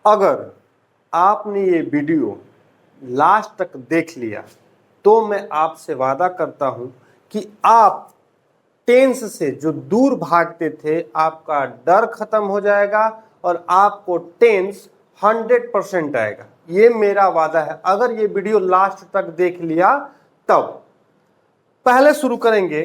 अगर आपने ये वीडियो लास्ट तक देख लिया तो मैं आपसे वादा करता हूं कि आप टेंस से जो दूर भागते थे आपका डर खत्म हो जाएगा और आपको टेंस 100% आएगा। ये मेरा वादा है। अगर ये वीडियो लास्ट तक देख लिया तब पहले शुरू करेंगे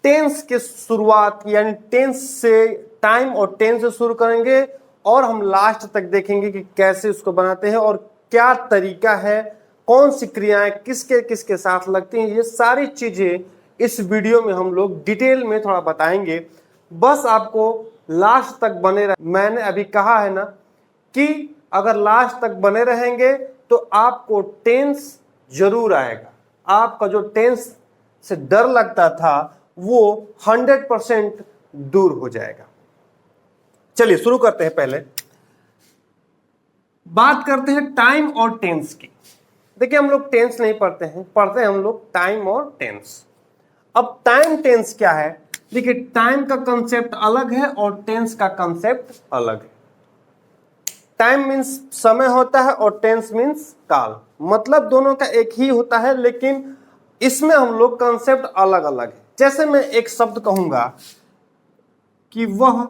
टेंस के शुरुआत, यानी टेंस से टाइम और टेंस से शुरू करेंगे और हम लास्ट तक देखेंगे कि कैसे उसको बनाते हैं और क्या तरीका है, कौन सी क्रियाएं किसके किसके साथ लगती हैं। ये सारी चीजें इस वीडियो में हम लोग डिटेल में थोड़ा बताएंगे। बस आपको लास्ट तक बने रहे। मैंने अभी कहा है ना कि अगर लास्ट तक बने रहेंगे तो आपको टेंस जरूर आएगा। आपका जो टेंस से डर लगता था वो 100% दूर हो जाएगा। चलिए शुरू करते हैं। पहले बात करते हैं टाइम और टेंस की। देखिए हम लोग टेंस नहीं पढ़ते हैं, पढ़ते हैं हम लोग टाइम और टेंस। अब टाइम टेंस क्या है? देखिए टाइम का कंसेप्ट अलग है और टेंस का कंसेप्ट अलग है। टाइम मीन्स समय होता है और टेंस मीन्स काल, मतलब दोनों का एक ही होता है, लेकिन इसमें हम लोग कंसेप्ट अलग अलग है। जैसे मैं एक शब्द कहूंगा कि वह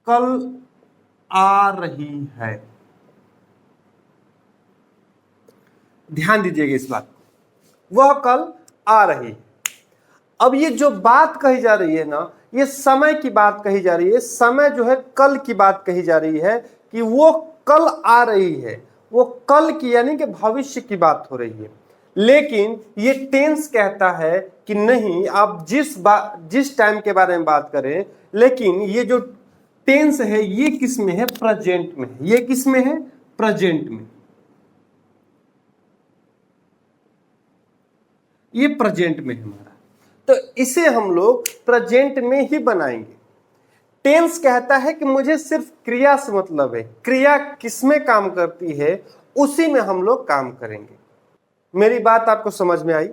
कल आ रही है, ध्यान दीजिएगा इस बात को, वह कल आ रही है। अब ये जो बात कही जा रही है ना, ये समय की बात कही जा रही है। समय जो है कल की बात कही जा रही है कि वो कल आ रही है। वो कल की यानी कि भविष्य की बात हो रही है। लेकिन ये टेंस कहता है कि नहीं, आप जिस टाइम के बारे में बात करें, लेकिन ये जो टेंस है ये किस में है? प्रेजेंट में है। ये किस में है? प्रेजेंट में। ये प्रेजेंट में है हमारा, तो इसे हम लोग प्रेजेंट में ही बनाएंगे। टेंस कहता है कि मुझे सिर्फ क्रिया से मतलब है, क्रिया किसमें काम करती है उसी में हम लोग काम करेंगे। मेरी बात आपको समझ में आई?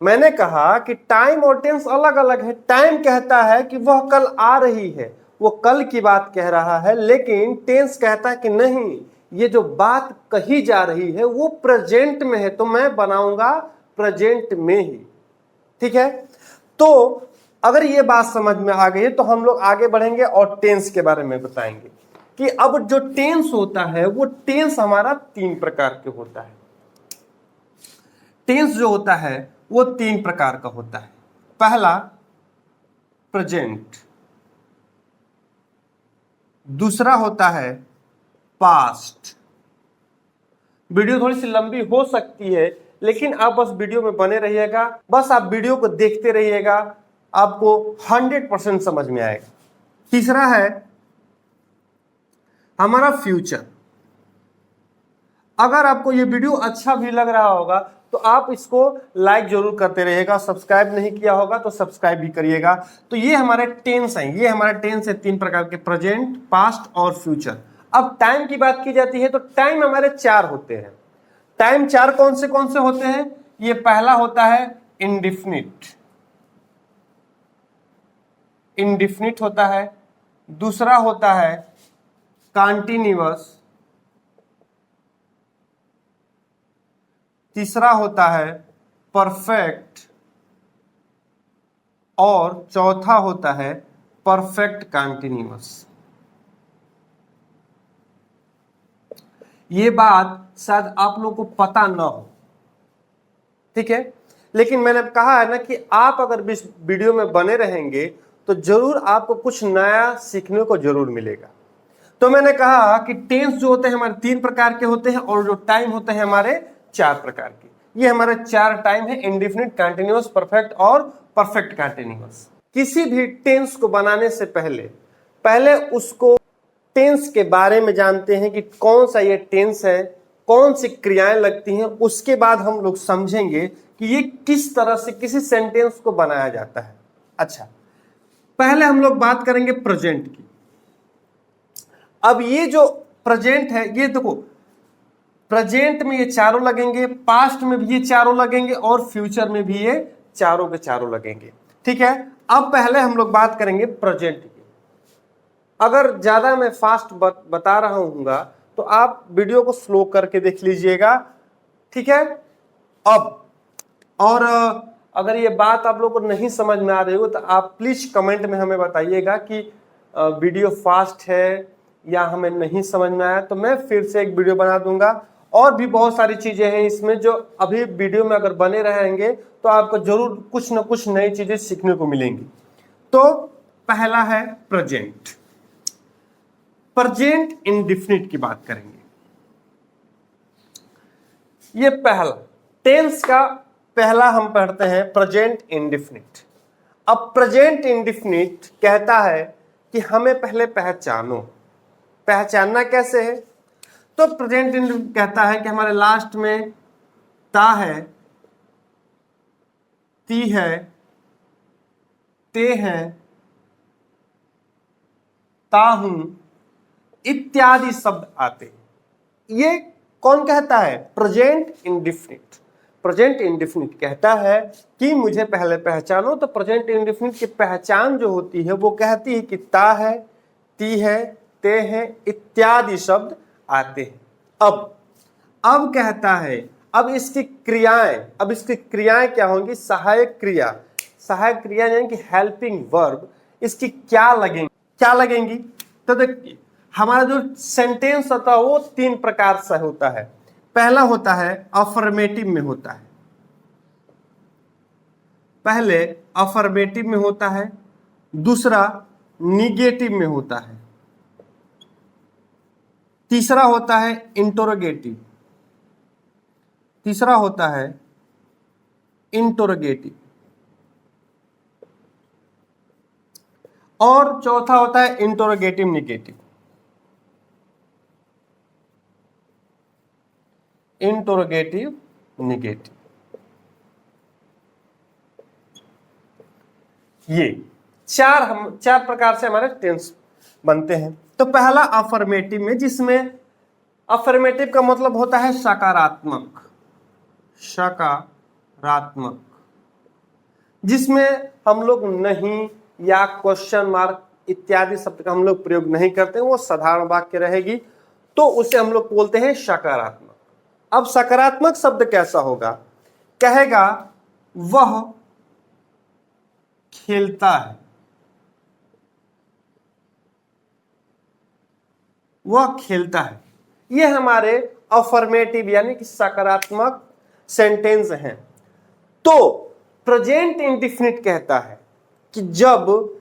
मैंने कहा कि टाइम और टेंस अलग अलग है। टाइम कहता है कि वह कल आ रही है, वो कल की बात कह रहा है, लेकिन टेंस कहता है कि नहीं, ये जो बात कही जा रही है वो प्रेजेंट में है, तो मैं बनाऊंगा प्रेजेंट में ही। ठीक है, तो अगर ये बात समझ में आ गई तो हम लोग आगे बढ़ेंगे और टेंस के बारे में बताएंगे कि अब जो टेंस होता है वो टेंस हमारा 3 प्रकार के होता है। टेंस जो होता है वो 3 प्रकार का होता है। पहला प्रेजेंट, दूसरा होता है पास्ट। वीडियो थोड़ी सी लंबी हो सकती है, लेकिन आप बस वीडियो में बने रहिएगा, बस आप वीडियो को देखते रहिएगा, आपको 100% समझ में आएगा। तीसरा है हमारा फ्यूचर। अगर आपको ये वीडियो अच्छा भी लग रहा होगा तो आप इसको लाइक जरूर करते रहिएगा, सब्सक्राइब नहीं किया होगा तो सब्सक्राइब भी करिएगा। तो ये हमारे टेंस हैं, ये हमारे टेंस है 3 प्रकार के, प्रेजेंट, पास्ट और फ्यूचर। अब टाइम की बात की जाती है तो टाइम हमारे 4 होते हैं। टाइम 4 कौन से होते हैं? ये पहला होता है इंडिफिनिट, इंडिफिनिट होता है। दूसरा होता है कॉन्टिन्यूअस, तीसरा होता है परफेक्ट और चौथा होता है परफेक्ट कॉन्टिन्यूअस। ये बात शायद आप लोगों को पता ना हो, ठीक है, लेकिन मैंने कहा है ना कि आप अगर इस वीडियो में बने रहेंगे तो जरूर आपको कुछ नया सीखने को जरूर मिलेगा। तो मैंने कहा कि टेंस जो होते हैं हमारे 3 प्रकार के होते हैं और जो टाइम होते हैं हमारे 4 प्रकार के। ये हमारे 4 टाइम है, इंडिफिनिट, कंटिन्यूअस, परफेक्ट और परफेक्ट कंटिन्यूअस। किसी भी टेंस को बनाने से पहले उसको टेंस के बारे में जानते हैं कि कौन सा ये टेंस है, कौन सी क्रियाएं लगती हैं, उसके बाद हम लोग समझेंगे कि ये किस तरह से किसी सेंटेंस को बनाया जाता है। अच्छा, पहले हम लोग बात करेंगे प्रेजेंट की। अब ये जो प्रेजेंट है, ये देखो प्रेजेंट में ये चारों लगेंगे, पास्ट में भी ये चारों लगेंगे और फ्यूचर में भी ये चारों के चारों लगेंगे। ठीक है, अब पहले हम लोग बात करेंगे प्रेजेंट की। अगर ज़्यादा मैं फास्ट बता रहा हूँगा तो आप वीडियो को स्लो करके देख लीजिएगा, ठीक है। अब और अगर ये बात आप लोग को नहीं समझ में आ रही हो तो आप प्लीज कमेंट में हमें बताइएगा कि वीडियो फास्ट है या हमें नहीं समझ में आया, तो मैं फिर से एक वीडियो बना दूंगा। और भी बहुत सारी चीजें हैं इसमें जो अभी वीडियो में अगर बने रहेंगे तो आपको जरूर कुछ ना कुछ नई चीजें सीखने को मिलेंगी। तो पहला है प्रेजेंट। प्रेजेंट इंडेफिनिट की बात करेंगे। ये पहला टेंस का पहला हम पढ़ते हैं प्रेजेंट इंडेफिनिट। अब प्रेजेंट इंडेफिनिट कहता है कि हमें पहले पहचानो। पहचानना कैसे है? तो प्रेजेंट इंडेफिनिट कहता है कि हमारे लास्ट में ता है, ती है, ते है, ता हूं इत्यादि शब्द आते हैं। ये कौन कहता है? Present indefinite. प्रेजेंट इंडेफिनिट कहता है कि मुझे पहले पहचानो। तो प्रेजेंट इंडेफिनिट की पहचान जो होती है वो कहती है कि ता है, ती है, ते है इत्यादि शब्द आते हैं। अब कहता है अब इसकी क्रियाएं क्या होंगी? सहायक क्रिया। सहायक क्रिया यानी कि हेल्पिंग वर्ब इसकी क्या लगेंगी? तो देखिए हमारा जो सेंटेंस होता है वो तीन प्रकार से होता है। पहला होता है अफर्मेटिव में होता है, पहले अफर्मेटिव में होता है, दूसरा निगेटिव में होता है, तीसरा होता है इंटरोगेटिव, और चौथा होता है इंटरोगेटिव निगेटिव। ये चार प्रकार से हमारे टेंस बनते हैं। तो पहला अफर्मेटिव में, जिसमें अफर्मेटिव का मतलब होता है सकारात्मक, जिसमें हम लोग नहीं या क्वेश्चन मार्क इत्यादि शब्द का हम लोग प्रयोग नहीं करते, वो साधारण वाक्य रहेगी, तो उसे हम लोग बोलते हैं सकारात्मक। अब सकारात्मक शब्द कैसा होगा? कहेगा वह खेलता है, ये हमारे अफर्मेटिव यानी कि सकारात्मक सेंटेंस हैं। तो प्रेजेंट इंडेफिनिट कहता है कि जब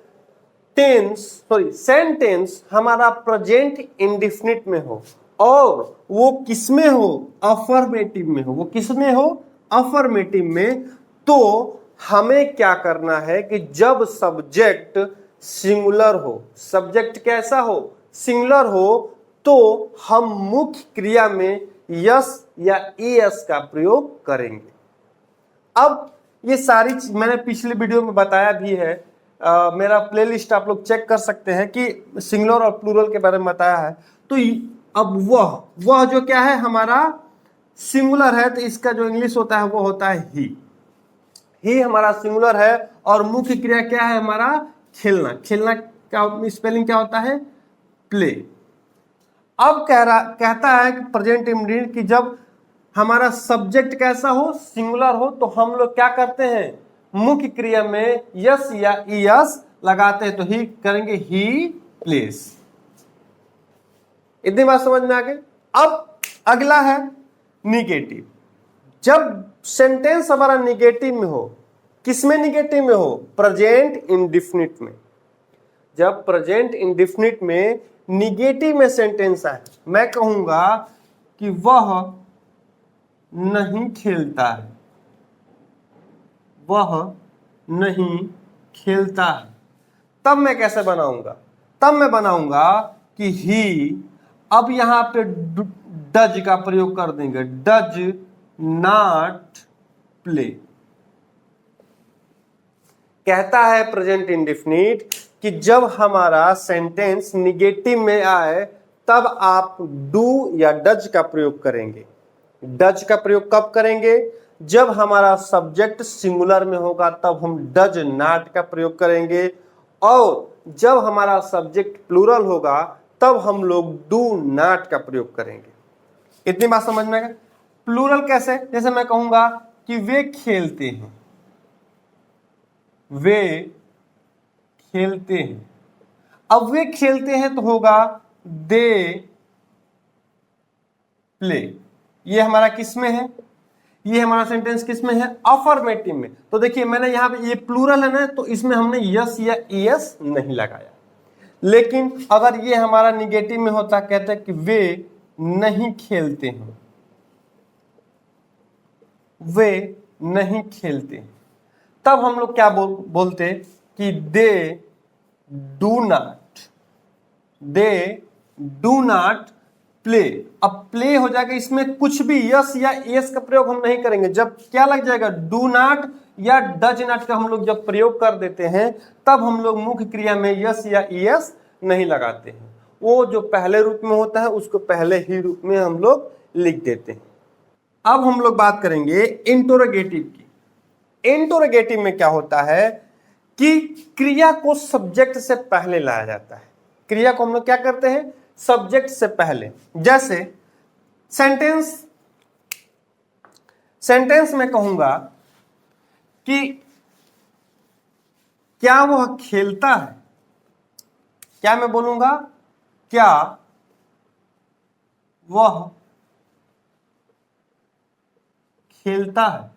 सेंटेंस हमारा प्रेजेंट इंडेफिनिट में हो और वो किसमें हो? अफर्मेटिव में हो। वो किसमें हो? अफर्मेटिव में। तो हमें क्या करना है कि जब सब्जेक्ट सिंगुलर हो, सब्जेक्ट कैसा हो? सिंगुलर हो, तो हम मुख्य क्रिया में यस या एस का प्रयोग करेंगे। अब ये सारी मैंने पिछले वीडियो में बताया भी है, मेरा प्लेलिस्ट आप लोग चेक कर सकते हैं कि सिंगुलर और प्लूरल के बारे में बताया है। तो अब वह जो क्या है हमारा सिंगुलर है, तो इसका जो इंग्लिश होता है वो होता है ही हमारा सिंगुलर है। और मुख्य क्रिया क्या है हमारा? खेलना का स्पेलिंग क्या होता है? प्ले। अब कहता है कि प्रेजेंट इंडेफिनिट कि जब हमारा सब्जेक्ट कैसा हो? सिंगुलर हो, तो हम लोग क्या करते हैं? मुख्य क्रिया में यस या ईएस लगाते हैं, तो ही करेंगे ही प्लेस। इतनी बात समझ में आ गई। अब अगला है निगेटिव। जब सेंटेंस हमारा निगेटिव में हो, किसमें निगेटिव में हो? प्रेजेंट इंडेफिनिट में। जब प्रेजेंट इंडेफिनिट में निगेटिव में सेंटेंस है, मैं कहूंगा कि वह नहीं खेलता है, तब मैं कैसे बनाऊंगा? तब मैं बनाऊंगा कि ही, अब यहां पे डज का प्रयोग कर देंगे, डज नॉट प्ले। कहता है प्रेजेंट इंडेफिनिट कि जब हमारा सेंटेंस निगेटिव में आए तब आप डू या डज का प्रयोग करेंगे। डज का प्रयोग कब करेंगे? जब हमारा सब्जेक्ट सिंगुलर में होगा तब हम डज नॉट का प्रयोग करेंगे। और जब हमारा सब्जेक्ट प्लूरल होगा तब हम लोग डू नॉट का प्रयोग करेंगे। इतनी बात समझ में आ गई? प्लूरल कैसे? जैसे मैं कहूंगा कि वे खेलते हैं, वे खेलते हैं। अब वे खेलते हैं तो होगा दे प्ले। ये हमारा किस में है? ये हमारा सेंटेंस किस में है? अफर्मेटिव में। तो देखिए मैंने यहां पे ये प्लूरल है ना, तो इसमें हमने यस या ईएस नहीं लगाया। लेकिन अगर ये हमारा निगेटिव में होता, कहते हैं कि वे नहीं खेलते हैं, वे नहीं खेलते हैं, तब हम लोग क्या बोलते कि they do not, they do not play. अब प्ले हो जाएगा, इसमें कुछ भी यस या एस का प्रयोग हम नहीं करेंगे। जब क्या लग जाएगा? डू नॉट या डज नॉट का हम लोग जब प्रयोग कर देते हैं तब हम लोग मुख्य क्रिया में यस या एस नहीं लगाते हैं। वो जो पहले रूप में होता है उसको पहले ही रूप में हम लोग लिख देते हैं। अब हम लोग बात करेंगे इंटरोगेटिव की। इंटरोगेटिव में क्या होता है कि क्रिया को सब्जेक्ट से पहले लाया जाता है। क्रिया को हम लोग क्या करते हैं? सब्जेक्ट से पहले। जैसे सेंटेंस में कहूंगा कि क्या वह खेलता है, क्या मैं बोलूंगा? क्या वह खेलता है,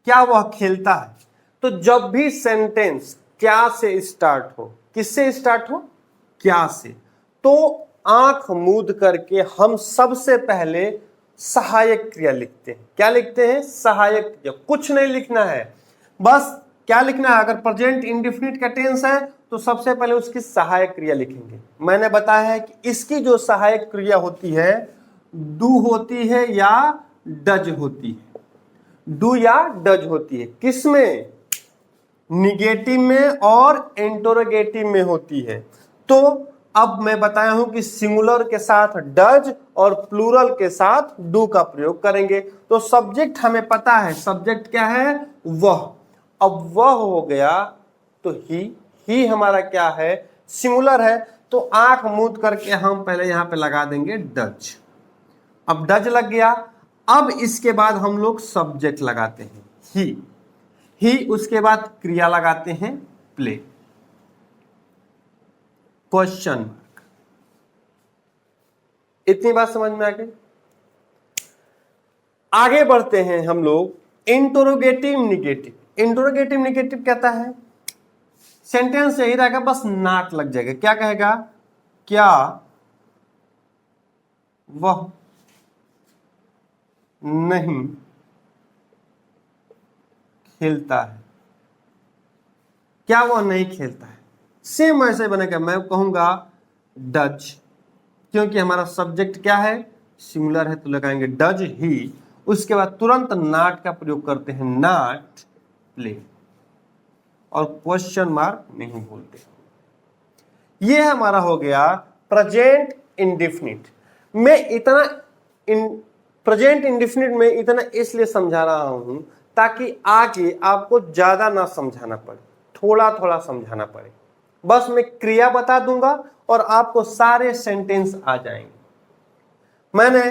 क्या वह खेलता है। तो जब भी सेंटेंस क्या से स्टार्ट हो, किससे स्टार्ट हो? क्या से, तो आंख मूंद करके हम सबसे पहले सहायक क्रिया लिखते हैं। क्या लिखते हैं? सहायक क्रिया। कुछ नहीं लिखना है, बस क्या लिखना है? अगर प्रेजेंट इंडेफिनिट का टेंस है तो सबसे पहले उसकी सहायक क्रिया लिखेंगे। मैंने बताया है कि इसकी जो सहायक क्रिया होती है डू होती है या डज होती है, डू या डज होती है। किसमें? निगेटिव में और इंटरोगेटिव में होती है। तो अब मैं बताया हूं कि सिंगुलर के साथ डज और प्लूरल के साथ डू का प्रयोग करेंगे। तो सब्जेक्ट हमें पता है, सब्जेक्ट क्या है? वह। अब वह हो गया तो ही हमारा क्या है? सिंगुलर है। तो आंख मूंद करके हम पहले यहां पे लगा देंगे डज। अब डज लग गया। अब इसके बाद हम लोग सब्जेक्ट लगाते हैं ही, उसके बाद क्रिया लगाते हैं प्ले, क्वेश्चन मार्क। इतनी बात समझ में आ गई? आगे बढ़ते हैं हम लोग इंटरोगेटिव निगेटिव। इंटरोगेटिव निगेटिव कहता है सेंटेंस यही रहेगा, बस नॉट लग जाएगा। क्या कहेगा? क्या वह नहीं खेलता है, क्या वह नहीं खेलता है। सेम ऐसे बनेगा। मैं कहूंगा डज, क्योंकि हमारा सब्जेक्ट क्या है? सिंगुलर है, तो लगाएंगे डज ही। उसके बाद तुरंत नॉट का प्रयोग करते हैं, नॉट प्ले, और क्वेश्चन मार्क नहीं बोलते। ये हमारा हो गया प्रेजेंट इंडेफिनिट। मैं इतना प्रेजेंट इंडेफिनिट में इतना इसलिए समझा रहा हूं ताकि आगे आपको ज्यादा ना समझाना पड़े, थोड़ा थोड़ा समझाना पड़े। बस मैं क्रिया बता दूंगा और आपको सारे सेंटेंस आ जाएंगे। मैंने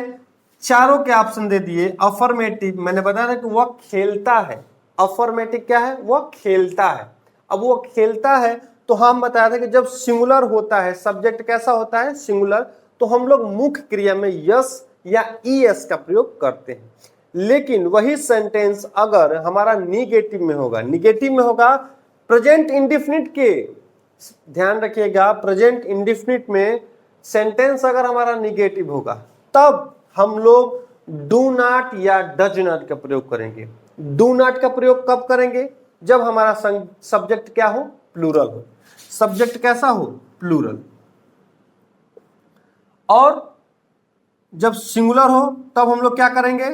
चारों के ऑप्शन दे दिए। अफर्मेटिव मैंने बताया था कि वह खेलता है। अफर्मेटिव क्या है? वह खेलता है। अब वो खेलता है तो हम बताया था कि जब सिंगुलर होता है, सब्जेक्ट कैसा होता है? सिंगुलर, तो हम लोग मुख्य क्रिया में यस या ईएस का प्रयोग करते हैं। लेकिन वही सेंटेंस अगर हमारा निगेटिव में होगा, निगेटिव में होगा प्रेजेंट इंडेफिनिट के, ध्यान रखिएगा, प्रेजेंट इंडेफिनिट में सेंटेंस अगर हमारा निगेटिव होगा तब हम लोग डू नॉट या डज नॉट का प्रयोग करेंगे। डू नॉट का प्रयोग कब करेंगे? जब हमारा सब्जेक्ट क्या हो? प्लूरल हो। सब्जेक्ट कैसा हो? प्लूरल। और जब सिंगुलर हो तब हम लोग क्या करेंगे?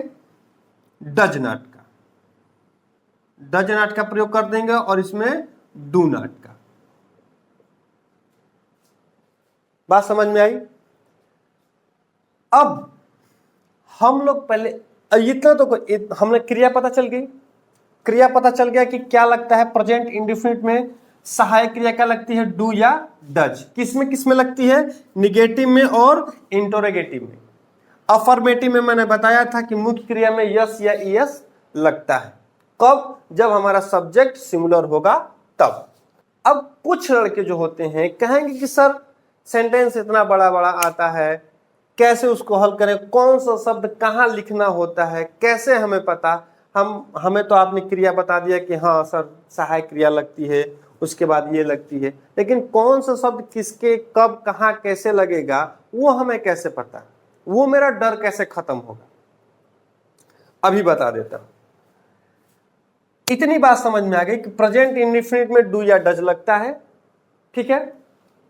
डज नॉट का, डज नॉट का प्रयोग कर देंगे और इसमें डू नॉट का। बात समझ में आई? अब हम लोग पहले इतना तो हमने क्रिया पता चल गई, क्रिया पता चल गया कि क्या लगता है प्रेजेंट इंडेफिनिट में सहायक क्रिया क्या लगती है, डू या डज। किसमें लगती है, निगेटिव में और इंटरोगेटिव में। अफर्मेटिव में मैंने बताया था कि मुख्य क्रिया में यस या ईएस लगता है। कब, जब हमारा सब्जेक्ट सिंगुलर होगा तब। अब कुछ लड़के जो होते हैं कहेंगे कि सर सेंटेंस इतना बड़ा बड़ा आता है, कैसे उसको हल करें, कौन सा शब्द कहाँ लिखना होता है, कैसे हमें पता। हमें तो आपने क्रिया बता दिया कि हाँ सर सहायक क्रिया लगती है, उसके बाद ये लगती है, लेकिन कौन सा शब्द किसके कब कहाँ कैसे लगेगा वो हमें कैसे पता, वो मेरा डर कैसे खत्म होगा। अभी बता देता हूं। इतनी बात समझ में आ गई कि प्रेजेंट इंडेफिनिट में डू या डज लगता है, ठीक है।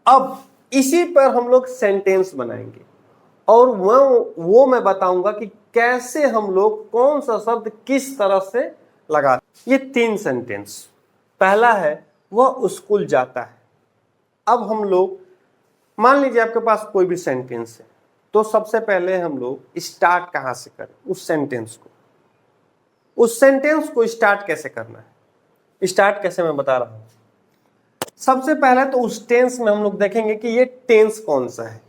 अब इसी पर हम लोग सेंटेंस बनाएंगे और वो मैं बताऊंगा कि कैसे हम लोग कौन सा शब्द किस तरह से लगाते। ये 3 सेंटेंस। पहला है वह स्कूल जाता है। अब हम लोग मान लीजिए आपके पास कोई भी सेंटेंस है, तो सबसे पहले हम लोग स्टार्ट कहां से करें उस सेंटेंस को। उस सेंटेंस को स्टार्ट कैसे करना है, स्टार्ट कैसे मैं बता रहा हूं। सबसे पहले तो उस टेंस में हम लोग देखेंगे कि ये टेंस कौन सा है।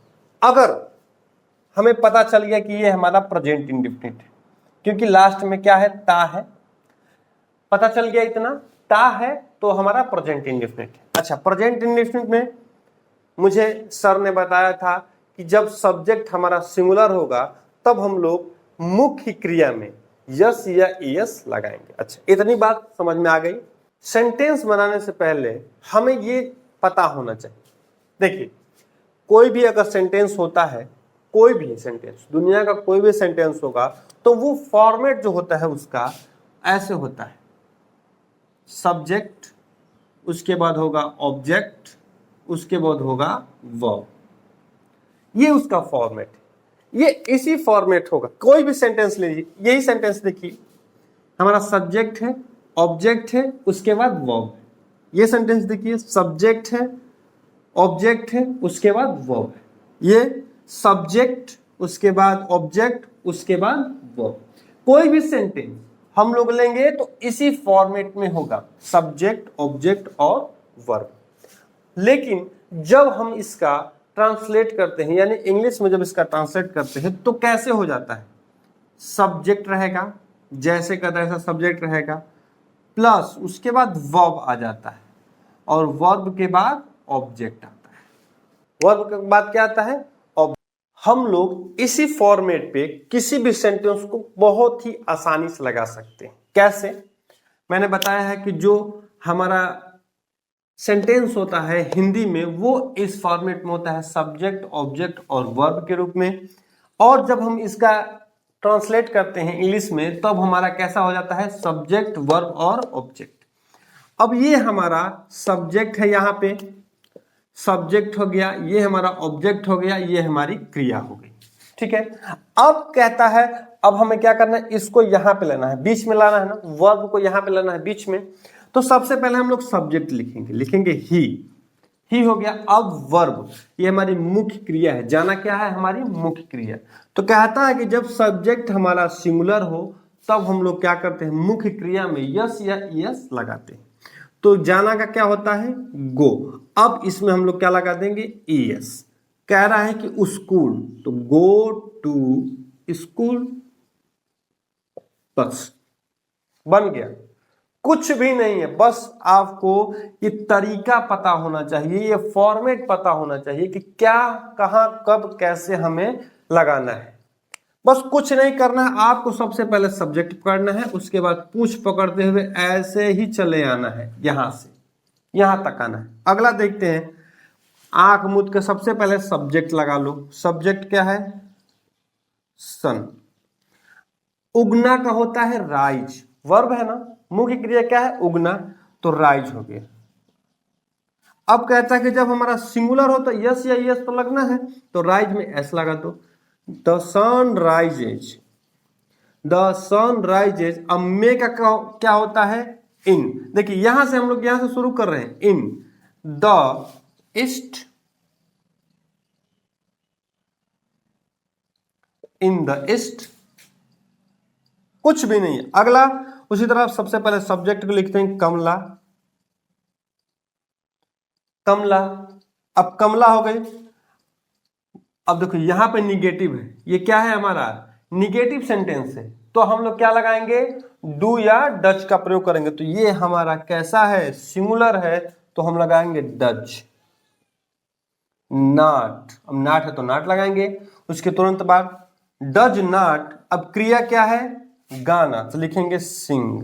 अगर हमें पता चल गया कि ये हमारा प्रेजेंट इंडेफिनिट है, क्योंकि लास्ट में क्या है, ता है, पता चल गया इतना, ता है तो हमारा प्रेजेंट इंडेफिनिट है। अच्छा, प्रेजेंट इंडेफिनिट में मुझे सर ने बताया था कि जब सब्जेक्ट हमारा सिंगुलर होगा तब हम लोग मुख्य क्रिया में यस या ईएस लगाएंगे। अच्छा, इतनी बात समझ में आ गई। सेंटेंस बनाने से पहले हमें ये पता होना चाहिए, देखिए कोई भी अगर सेंटेंस होता है, कोई भी सेंटेंस, दुनिया का कोई भी सेंटेंस होगा, तो वो फॉर्मेट जो होता है उसका ऐसे होता है, सब्जेक्ट, उसके बाद होगा ऑब्जेक्ट, उसके बाद होगा वर्ब। ये उसका फॉर्मेट है, ये इसी फॉर्मेट होगा। कोई भी सेंटेंस लीजिए, यही सेंटेंस देखिए, हमारा सब्जेक्ट है, ऑब्जेक्ट है, उसके बाद वर्ब। ये सेंटेंस देखिए, सब्जेक्ट है, ऑब्जेक्ट है, उसके बाद वर्ब है। ये सब्जेक्ट, उसके बाद ऑब्जेक्ट, उसके बाद वर्ब। कोई भी सेंटेंस हम लोग लेंगे तो इसी फॉर्मेट में होगा, सब्जेक्ट, ऑब्जेक्ट और वर्ब। लेकिन जब हम इसका ट्रांसलेट करते हैं, यानी इंग्लिश में जब इसका ट्रांसलेट करते हैं, तो कैसे हो जाता है, सब्जेक्ट रहेगा, जैसे का तैसा सब्जेक्ट रहेगा, प्लस उसके बाद वर्ब आ जाता है, और वर्ब के बाद ऑब्जेक्ट आता है। वर्ब के बाद क्या आता है, ऑब्जेक्ट। हम लोग इसी फॉर्मेट पे किसी भी सेंटेंस को बहुत ही आसानी से लगा सकते हैं। कैसे, मैंने बताया है कि जो हमारा सेंटेंस होता है हिंदी में वो इस फॉर्मेट में होता है, सब्जेक्ट, ऑब्जेक्ट और वर्ब के रूप में। और जब हम इसका ट्रांसलेट करते हैं इंग्लिश में, तब हमारा कैसा हो जाता है, सब्जेक्ट, वर्ब और ऑब्जेक्ट। अब ये हमारा सब्जेक्ट है, यहां पे सब्जेक्ट हो गया, ये हमारा ऑब्जेक्ट हो गया, ये हमारी क्रिया हो गई, ठीक है। अब कहता है, अब हमें क्या करना है, इसको यहां पे लेना है, बीच में लाना है ना, वर्ब को यहां पे लेना है बीच में। तो सबसे पहले हम लोग सब्जेक्ट लिखेंगे ही हो गया। अब वर्ब, ये हमारी मुख्य क्रिया है, जाना क्या है, हमारी मुख्य क्रिया। तो कहता है कि जब सब्जेक्ट हमारा सिंगुलर हो तब हम लोग क्या करते हैं, मुख्य क्रिया में यस या ईएस लगाते हैं। तो जाना का क्या होता है, गो। अब इसमें हम लोग क्या लगा देंगे, ईएस। कह रहा है कि स्कूल, तो गो टू स्कूल, बस बन गया। कुछ भी नहीं है, बस आपको ये तरीका पता होना चाहिए, ये फॉर्मेट पता होना चाहिए कि क्या, कहां, कब, कैसे हमें लगाना है। बस कुछ नहीं करना है आपको, सबसे पहले सब्जेक्ट पकड़ना है, उसके बाद पूंछ पकड़ते हुए ऐसे ही चले आना है, यहां से यहां तक आना है। अगला देखते हैं, आंख मूंद के सबसे पहले सब्जेक्ट लगा लो। सब्जेक्ट क्या है, सन। उगना का होता है राइज, वर्ब है ना, मुख्य क्रिया क्या है, उगना, तो राइज हो गया। अब कहता है कि जब हमारा सिंगुलर हो तो यस या यस तो लगना है, तो राइज में एस लगा दो। The sun rises, the sun rises. अब मे का क्या होता है, इन। देखिए यहां से हम लोग यहां से शुरू कर रहे हैं, in the east, in the east, कुछ भी नहीं है। अगला उसी तरह सबसे पहले सब्जेक्ट को लिखते हैं कमला, कमला। अब कमला हो गई। अब देखो यहां पे निगेटिव है, ये क्या है हमारा निगेटिव सेंटेंस है, तो हम लोग क्या लगाएंगे डू या डच का प्रयोग करेंगे। तो ये हमारा कैसा है सिंगुलर है, तो हम लगाएंगे डच। नॉट, अब नॉट है तो नॉट लगाएंगे। उसके तुरंत बाद डज नॉट, अब क्रिया क्या है गाना, तो लिखेंगे सिंग।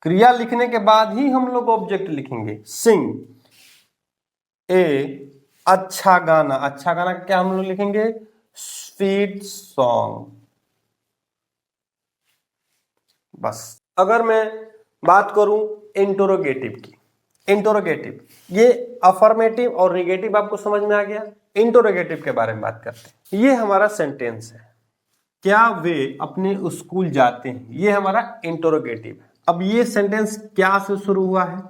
क्रिया लिखने के बाद ही हम लोग ऑब्जेक्ट लिखेंगे सिंग ए अच्छा गाना। अच्छा गाना क्या हम लोग लिखेंगे स्वीट सॉन्ग। बस। अगर मैं बात करूं इंटरोगेटिव की, इंटरोगेटिव ये अफर्मेटिव और निगेटिव आपको समझ में आ गया। इंटरोगेटिव के बारे में बात करते हैं। ये हमारा सेंटेंस है, क्या वे अपने स्कूल जाते हैं, ये हमारा इंटरोगेटिव है। अब ये सेंटेंस क्या से शुरू हुआ है,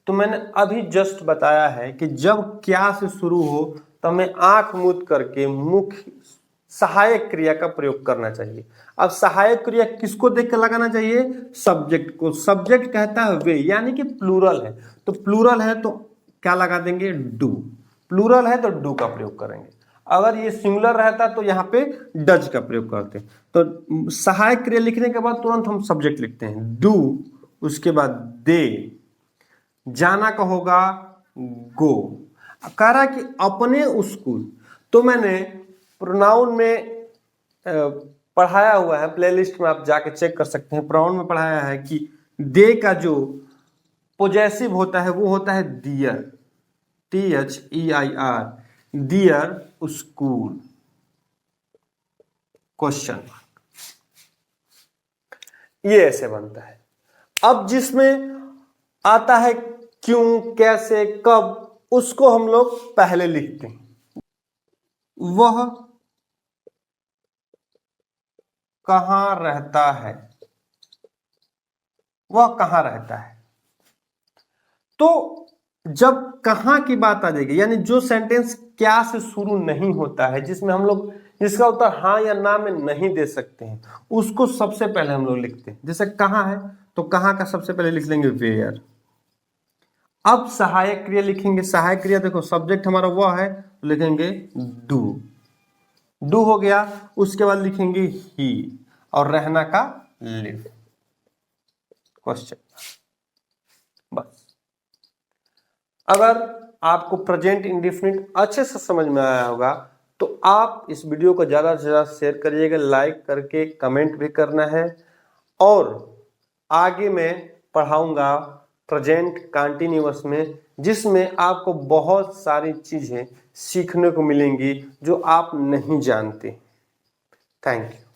तो मैंने अभी जस्ट बताया है कि जब क्या से शुरू हो तो हमें आंख मूंद करके मुख्य सहायक क्रिया का प्रयोग करना चाहिए। अब सहायक क्रिया किसको देख कर लगाना चाहिए सब्जेक्ट को। सब्जेक्ट कहता है वे, यानी कि प्लूरल है, तो प्लूरल है तो क्या लगा देंगे डू। प्लूरल है तो डू का प्रयोग करेंगे। अगर ये सिंगुलर रहता तो यहाँ पे डज का प्रयोग करते। तो सहायक क्रिया लिखने के बाद तुरंत हम सब्जेक्ट लिखते हैं डू, उसके बाद दे, जाना का होगा गो। कह रहा कि अपने स्कूल, तो मैंने प्रोनाउन में पढ़ाया हुआ है, प्लेलिस्ट में आप जाके चेक कर सकते हैं। प्रोनाउन में पढ़ाया है कि दे का जो पोजेसिव होता है वो होता है दियर, THEIR, दियर स्कूल क्वेश्चन। ये ऐसे बनता है। अब जिसमें आता है क्यों, कैसे, कब, उसको हम लोग पहले लिखते हैं। वह कहां रहता है, वह कहां रहता है। तो जब कहां की बात आ जाएगी, यानी जो सेंटेंस क्या से शुरू नहीं होता है, जिसमें हम लोग जिसका उत्तर हाँ या ना में नहीं दे सकते हैं, उसको सबसे पहले हम लोग लिखते हैं। जैसे कहां है तो कहां का सबसे पहले लिख लेंगे वेयर। अब सहायक क्रिया लिखेंगे। सहायक क्रिया देखो सब्जेक्ट हमारा वह है, तो लिखेंगे डू, डू हो गया। उसके बाद लिखेंगे ही, और रहना का लिव क्वेश्चन। बस। अगर आपको प्रेजेंट इंडेफिनिट अच्छे से समझ में आया होगा तो आप इस वीडियो को ज़्यादा से ज़्यादा शेयर करिएगा, लाइक करके कमेंट भी करना है। और आगे मैं पढ़ाऊंगा प्रेजेंट कंटिन्यूअस में, जिसमें आपको बहुत सारी चीज़ें सीखने को मिलेंगी जो आप नहीं जानते। Thank you.